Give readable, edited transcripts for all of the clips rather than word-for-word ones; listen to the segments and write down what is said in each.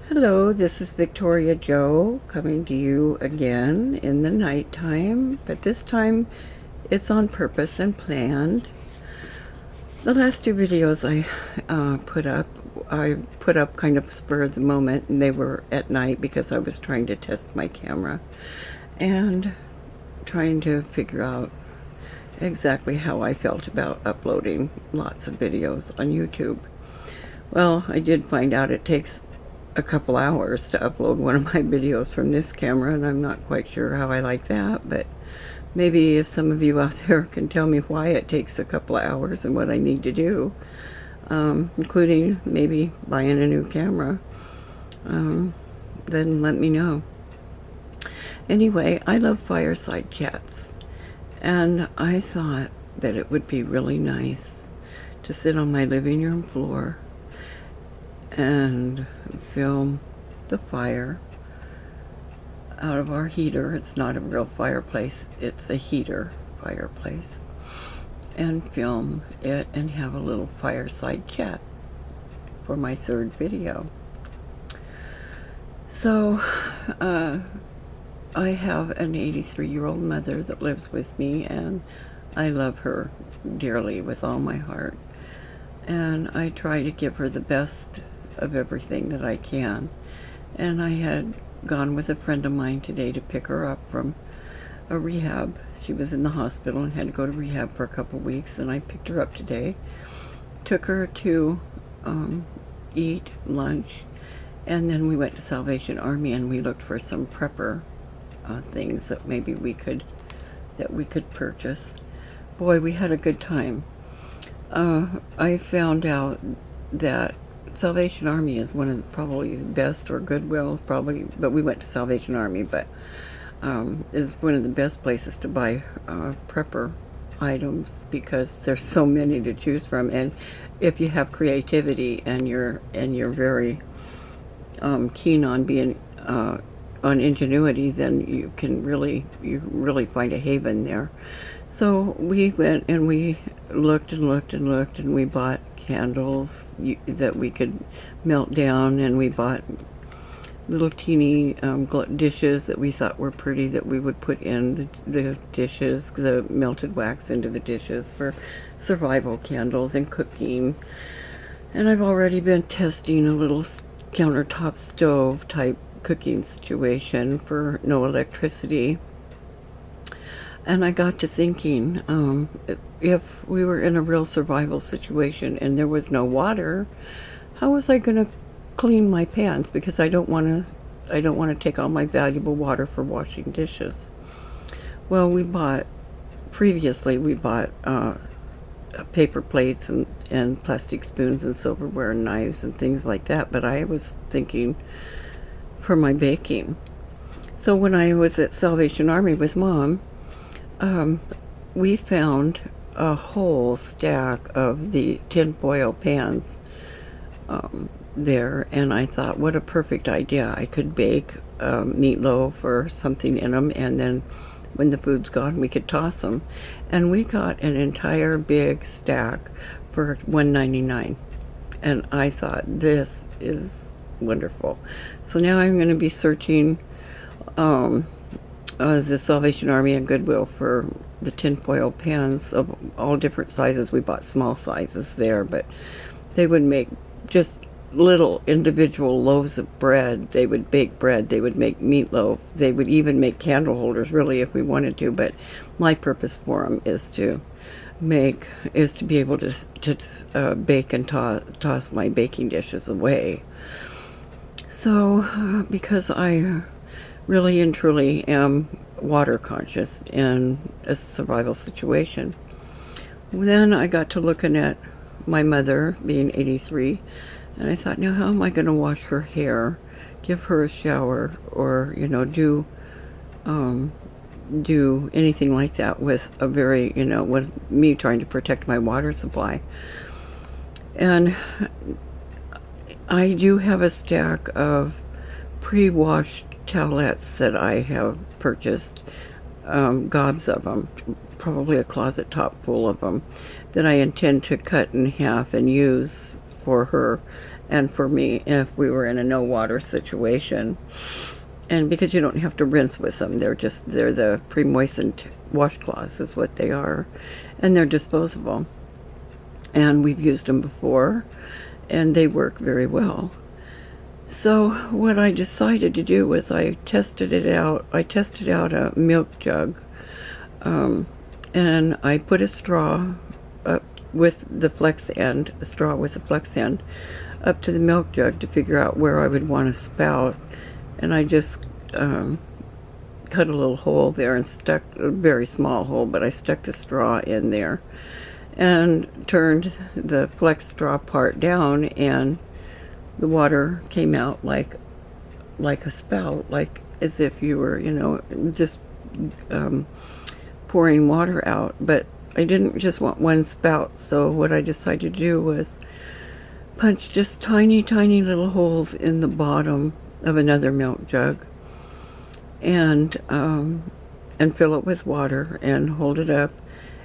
Hello, this is Victoria Joe coming to you again in the nighttime, but this time it's on purpose and planned. The last two videos I put up kind of spur of the moment, and they were at night because I was trying to test my camera and trying to figure out exactly how I felt about uploading lots of videos on YouTube. Well, I did find out it takes a couple hours to upload one of my videos from this camera, and I'm not quite sure how I like that, but maybe if some of you out there can tell me why it takes a couple of hours and what I need to do, including maybe buying a new camera, then let me know. Anyway, I love fireside chats, and I thought that it would be really nice to sit on my living room floor and film the fire out of our heater. It's not a real fireplace, it's a heater fireplace, and film it and have a little fireside chat for my third video. So I have an 83-year-old mother that lives with me, and I love her dearly with all my heart, and I try to give her the best of everything that I can. And I had gone with a friend of mine today to pick her up from a rehab. She was in the hospital and had to go to rehab for a couple weeks, and I picked her up today, took her to eat lunch, and then we went to Salvation Army and we looked for some prepper things that maybe we could purchase. Boy, we had a good time. I found out that Salvation Army is one of the, probably the best, or Goodwill probably, but we went to Salvation Army, but is one of the best places to buy prepper items, because there's so many to choose from. And if you have creativity and you're very keen on being on ingenuity, then you really find a haven there. So we went and we looked and looked and looked, and we bought candles that we could melt down, and we bought little teeny dishes that we thought were pretty that we would put in the dishes, the melted wax into the dishes for survival candles and cooking. And I've already been testing a little countertop stove type cooking situation for no electricity. And I got to thinking, if we were in a real survival situation and there was no water, how was I going to clean my pans? Because I don't want to take all my valuable water for washing dishes. Well, previously we bought paper plates and plastic spoons and silverware and knives and things like that, but I was thinking for my baking. So when I was at Salvation Army with Mom, we found a whole stack of the tinfoil pans there, and I thought, what a perfect idea. I could bake meatloaf or something in them, and then when the food's gone, we could toss them. And we got an entire big stack for $1.99, and I thought, this is wonderful. So now I'm going to be searching the Salvation Army and Goodwill for the tinfoil pans of all different sizes. We bought small sizes there, but they would make just little individual loaves of bread. They would bake bread, they would make meatloaf, they would even make candle holders, really, if we wanted to. But my purpose for them is to be able to bake and toss my baking dishes away. So because I really and truly am water conscious in a survival situation, then I got to looking at my mother being 83, and I thought, now how am I going to wash her hair, give her a shower, or do anything like that with a very, with me trying to protect my water supply. And I do have a stack of pre-washed towelettes that I have purchased, gobs of them, probably a closet top full of them, that I intend to cut in half and use for her and for me if we were in a no water situation. And because you don't have to rinse with them, they're the pre-moistened washcloths is what they are, and they're disposable. And we've used them before, and they work very well. So what I decided to do was I tested it out. I tested out a milk jug, and I put a straw up with the flex end, the straw with the flex end, up to the milk jug to figure out where I would want to spout. And I just cut a little hole there and stuck, a very small hole, but I stuck the straw in there and turned the flex straw part down, and the water came out like a spout, like as if you were, just pouring water out. But I didn't just want one spout, so what I decided to do was punch just tiny, tiny little holes in the bottom of another milk jug, and fill it with water and hold it up,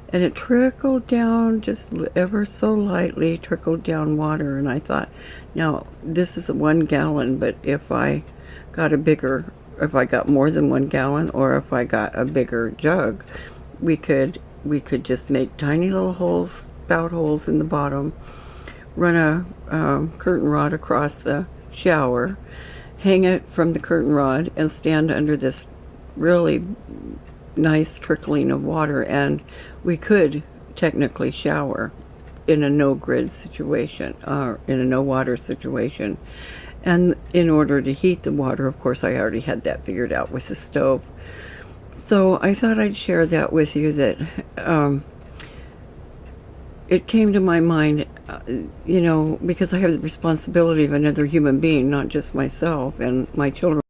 and it trickled down just ever so lightly, trickled down water. And I thought, now this is 1 gallon, but if I got more than 1 gallon, or if I got a bigger jug, we could just make tiny little holes, spout holes in the bottom, run a curtain rod across the shower, hang it from the curtain rod, and stand under this really nice trickling of water, and we could technically shower in a no-grid situation, or in a no-water situation. And in order to heat the water, of course, I already had that figured out with the stove. So I thought I'd share that with you, that it came to my mind, because I have the responsibility of another human being, not just myself and my children.